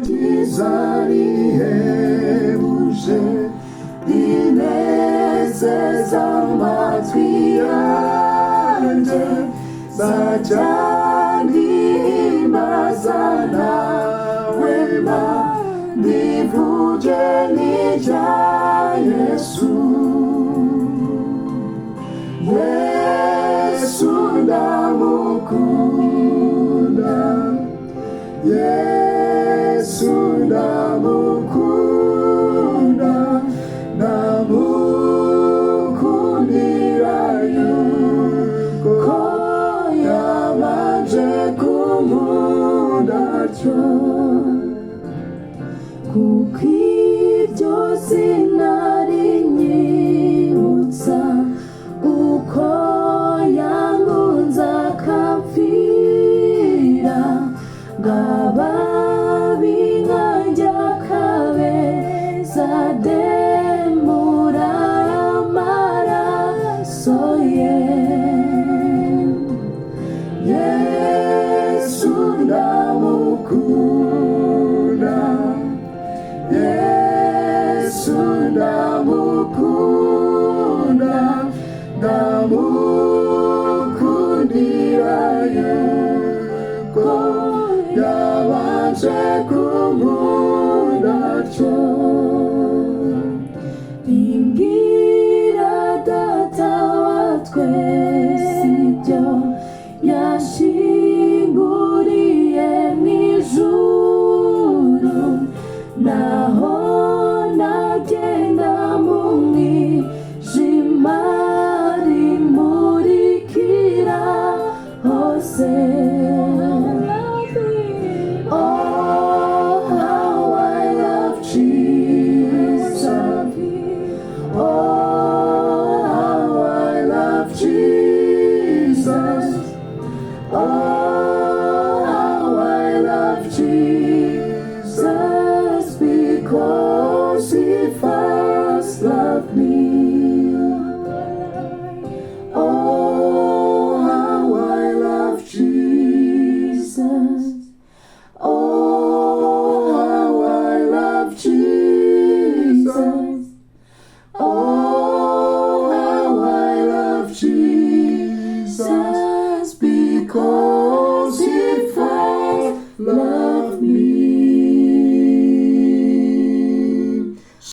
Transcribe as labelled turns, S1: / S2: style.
S1: Dizarihebuje dinezeza amatwi yanjye nzacyandimbaza nawe mba ndivuge n'ibya Yesu. Yesu ndamukunda, Yesu ndamukunda, ndamukundira yuko yabanje kunkunda atyo, kuko iryo zina rinyibutsa uko yankunze akampfira, ngababi nkanjye akabeza demura amaraso ye. Yesu ndamukunda, Yesu ndamukunda, ndamukundira yuko yabanje kunkunda atyo. Bimbwira data wa twese ibyo yashinguriye mu ijuru,